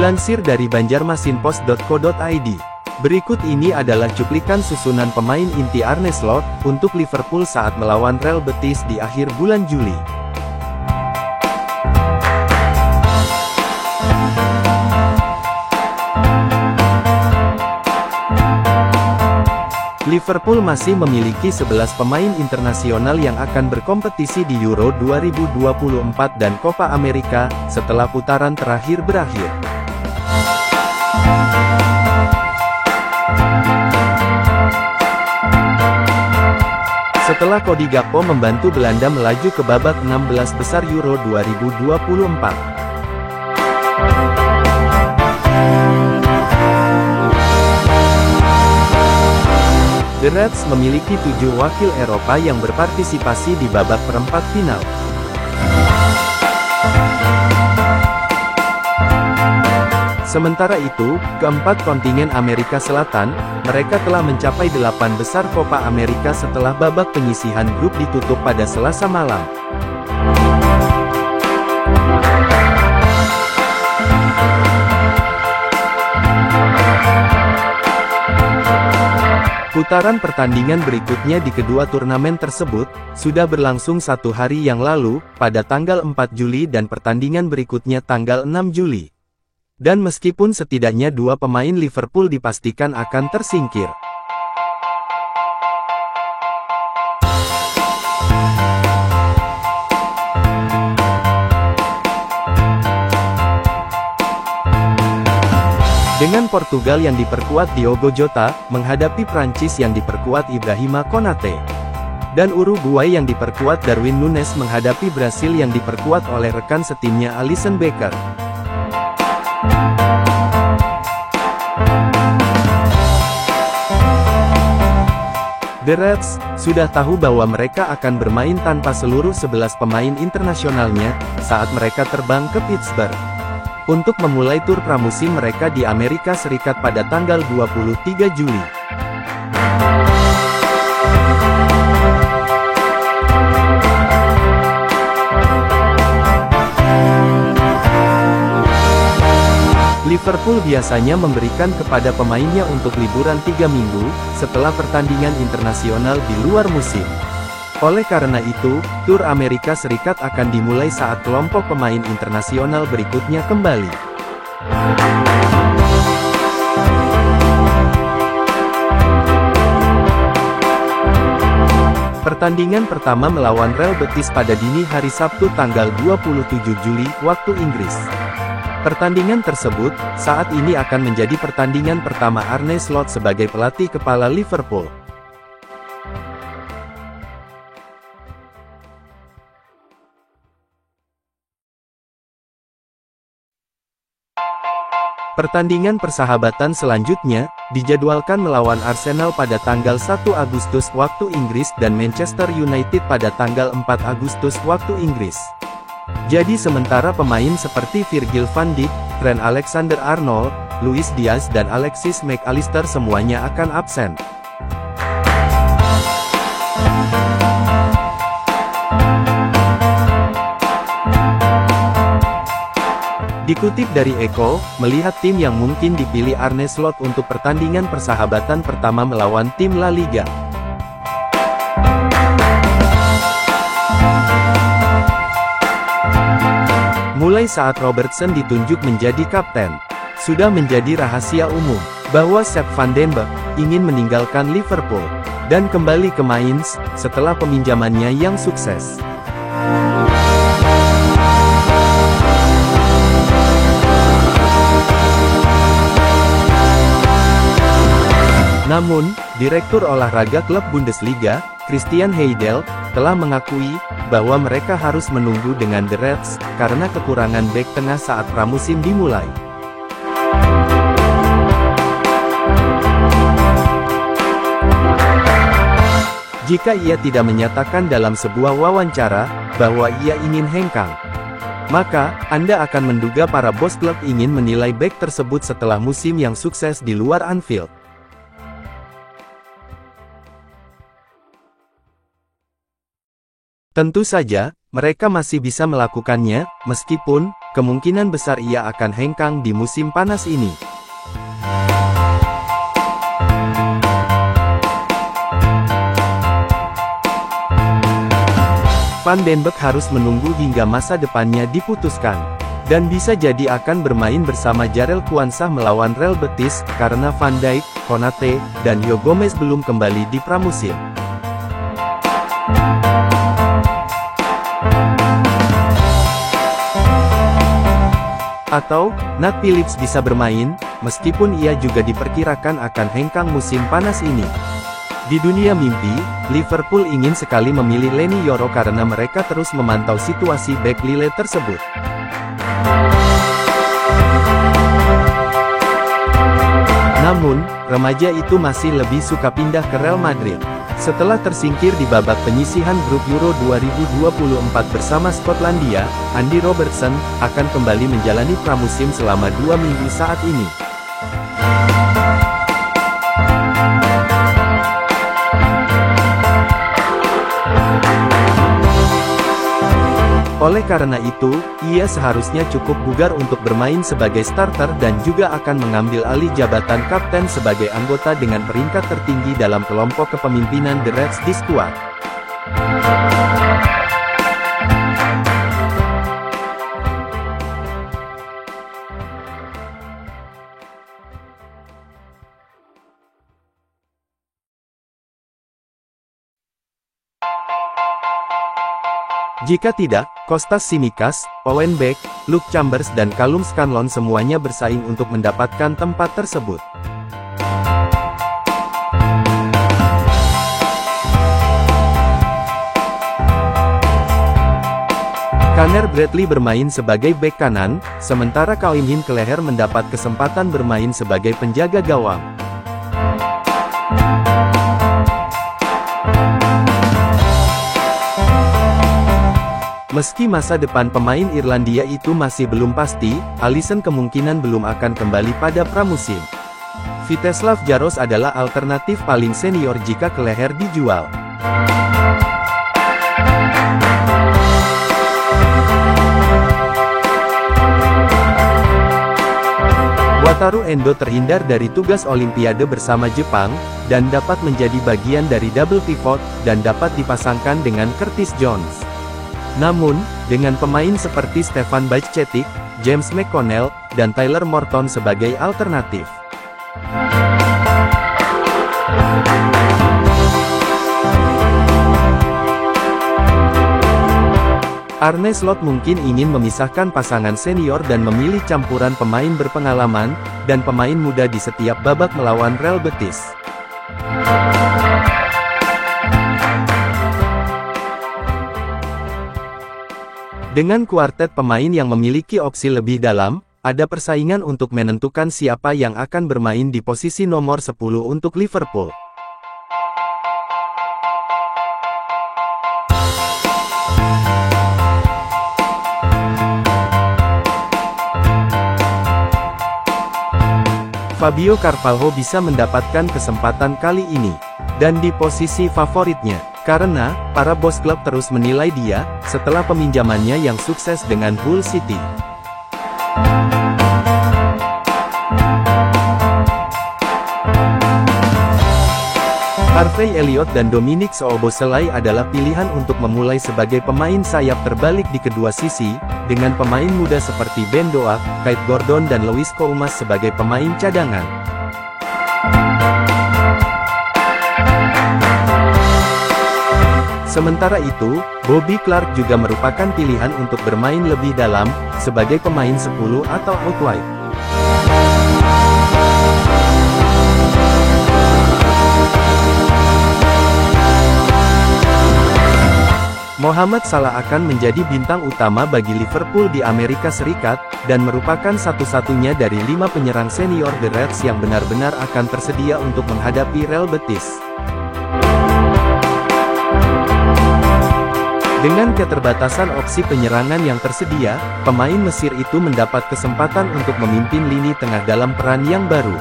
Dilansir dari banjarmasinpost.co.id, berikut ini adalah cuplikan susunan pemain inti Arne Slot untuk Liverpool saat melawan Real Betis di akhir bulan Juli. Liverpool masih memiliki 11 pemain internasional yang akan berkompetisi di Euro 2024 dan Copa America, setelah putaran terakhir berakhir. Setelah Cody Gakpo membantu Belanda melaju ke babak 16 besar Euro 2024. The Reds memiliki 7 wakil Eropa yang berpartisipasi di babak perempat final. Sementara itu, keempat kontingen Amerika Selatan, mereka telah mencapai 8 besar Copa America setelah babak penyisihan grup ditutup pada Selasa malam. Putaran pertandingan berikutnya di kedua turnamen tersebut, sudah berlangsung 1 hari yang lalu, pada tanggal 4 Juli dan pertandingan berikutnya tanggal 6 Juli. Dan meskipun setidaknya 2 pemain Liverpool dipastikan akan tersingkir. Dengan Portugal yang diperkuat Diogo Jota, menghadapi Prancis yang diperkuat Ibrahima Konate. Dan Uruguay yang diperkuat Darwin Núñez menghadapi Brasil yang diperkuat oleh rekan setimnya Alisson Becker. The Reds sudah tahu bahwa mereka akan bermain tanpa seluruh 11 pemain internasionalnya, saat mereka terbang ke Pittsburgh untuk memulai tur pramusim mereka di Amerika Serikat pada tanggal 23 Juli. Liverpool biasanya memberikan kepada pemainnya untuk liburan 3 minggu, setelah pertandingan internasional di luar musim. Oleh karena itu, tur Amerika Serikat akan dimulai saat kelompok pemain internasional berikutnya kembali. Pertandingan pertama melawan Real Betis pada dini hari Sabtu tanggal 27 Juli, waktu Inggris. Pertandingan tersebut, saat ini akan menjadi pertandingan pertama Arne Slot sebagai pelatih kepala Liverpool. Pertandingan persahabatan selanjutnya, dijadwalkan melawan Arsenal pada tanggal 1 Agustus waktu Inggris dan Manchester United pada tanggal 4 Agustus waktu Inggris. Jadi sementara pemain seperti Virgil van Dijk, Trent Alexander-Arnold, Luis Diaz dan Alexis Mac Allister semuanya akan absen. Dikutip dari Eko, melihat tim yang mungkin dipilih Arne Slot untuk pertandingan persahabatan pertama melawan tim La Liga. Mulai saat Robertson ditunjuk menjadi kapten, sudah menjadi rahasia umum, bahwa Sepp van den Berg ingin meninggalkan Liverpool, dan kembali ke Mainz, setelah peminjamannya yang sukses. Namun, Direktur Olahraga Klub Bundesliga, Christian Heidel, telah mengakui bahwa mereka harus menunggu dengan The Reds, karena kekurangan bek tengah saat pramusim dimulai. Jika ia tidak menyatakan dalam sebuah wawancara, bahwa ia ingin hengkang, maka, Anda akan menduga para bos klub ingin menilai bek tersebut setelah musim yang sukses di luar Anfield. Tentu saja, mereka masih bisa melakukannya, meskipun kemungkinan besar ia akan hengkang di musim panas ini. Van den Beek harus menunggu hingga masa depannya diputuskan. Dan bisa jadi akan bermain bersama Jarell Quansah melawan Real Betis, karena Van Dijk, Konate, dan Joe Gomez belum kembali di pramusim. Atau, Nat Phillips bisa bermain, meskipun ia juga diperkirakan akan hengkang musim panas ini. Di dunia mimpi, Liverpool ingin sekali memilih Leny Yoro karena mereka terus memantau situasi bek Lille tersebut. Namun, remaja itu masih lebih suka pindah ke Real Madrid. Setelah tersingkir di babak penyisihan grup Euro 2024 bersama Skotlandia, Andy Robertson akan kembali menjalani pramusim selama 2 minggu saat ini. Oleh karena itu, ia seharusnya cukup bugar untuk bermain sebagai starter dan juga akan mengambil alih jabatan kapten sebagai anggota dengan peringkat tertinggi dalam kelompok kepemimpinan The Reds di skuad. Jika tidak, Kostas Tsimikas, Owen Beck, Luke Chambers dan Callum Scanlon semuanya bersaing untuk mendapatkan tempat tersebut. Conor Bradley bermain sebagai bek kanan, sementara Karim Kelleher mendapat kesempatan bermain sebagai penjaga gawang. Meski masa depan pemain Irlandia itu masih belum pasti, Alisson kemungkinan belum akan kembali pada pramusim. Vítězslav Jaros adalah alternatif paling senior jika Kelleher dijual. Wataru Endo terhindar dari tugas Olimpiade bersama Jepang, dan dapat menjadi bagian dari double pivot, dan dapat dipasangkan dengan Curtis Jones. Namun, dengan pemain seperti Stefan Bajcetic, James McConnell, dan Tyler Morton sebagai alternatif. Arne Slot mungkin ingin memisahkan pasangan senior dan memilih campuran pemain berpengalaman, dan pemain muda di setiap babak melawan Real Betis. Dengan kuartet pemain yang memiliki opsi lebih dalam, ada persaingan untuk menentukan siapa yang akan bermain di posisi nomor 10 untuk Liverpool. Fabio Carvalho bisa mendapatkan kesempatan kali ini, dan di posisi favoritnya. Karena, para bos klub terus menilai dia, setelah peminjamannya yang sukses dengan Hull City. Harvey Elliott dan Dominic Szoboszlai adalah pilihan untuk memulai sebagai pemain sayap terbalik di kedua sisi, dengan pemain muda seperti Ben Doak, Kate Gordon dan Lewis Koumas sebagai pemain cadangan. Sementara itu, Bobby Clark juga merupakan pilihan untuk bermain lebih dalam, sebagai pemain 10 atau out wide. Mohamed Salah akan menjadi bintang utama bagi Liverpool di Amerika Serikat, dan merupakan satu-satunya dari 5 penyerang senior The Reds yang benar-benar akan tersedia untuk menghadapi Real Betis. Dengan keterbatasan opsi penyerangan yang tersedia, pemain Mesir itu mendapat kesempatan untuk memimpin lini tengah dalam peran yang baru.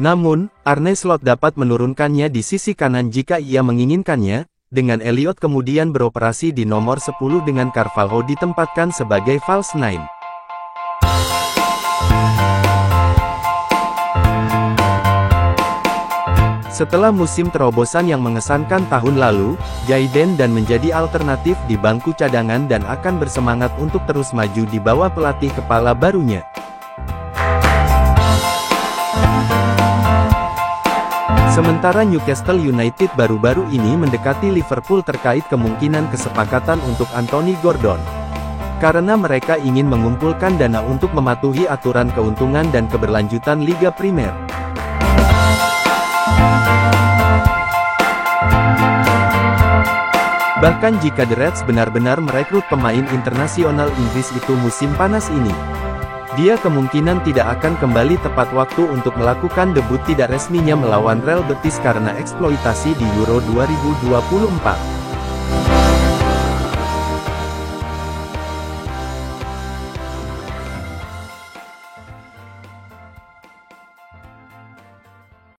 Namun, Arne Slot dapat menurunkannya di sisi kanan jika ia menginginkannya, dengan Elliot kemudian beroperasi di nomor 10 dengan Carvalho ditempatkan sebagai false nine. Setelah musim terobosan yang mengesankan tahun lalu, Zidane dan menjadi alternatif di bangku cadangan dan akan bersemangat untuk terus maju di bawah pelatih kepala barunya. Sementara Newcastle United baru-baru ini mendekati Liverpool terkait kemungkinan kesepakatan untuk Anthony Gordon. Karena mereka ingin mengumpulkan dana untuk mematuhi aturan keuntungan dan keberlanjutan Liga Primer. Bahkan jika The Reds benar-benar merekrut pemain internasional Inggris itu musim panas ini, dia kemungkinan tidak akan kembali tepat waktu untuk melakukan debut tidak resminya melawan Real Betis karena eksploitasi di Euro 2024.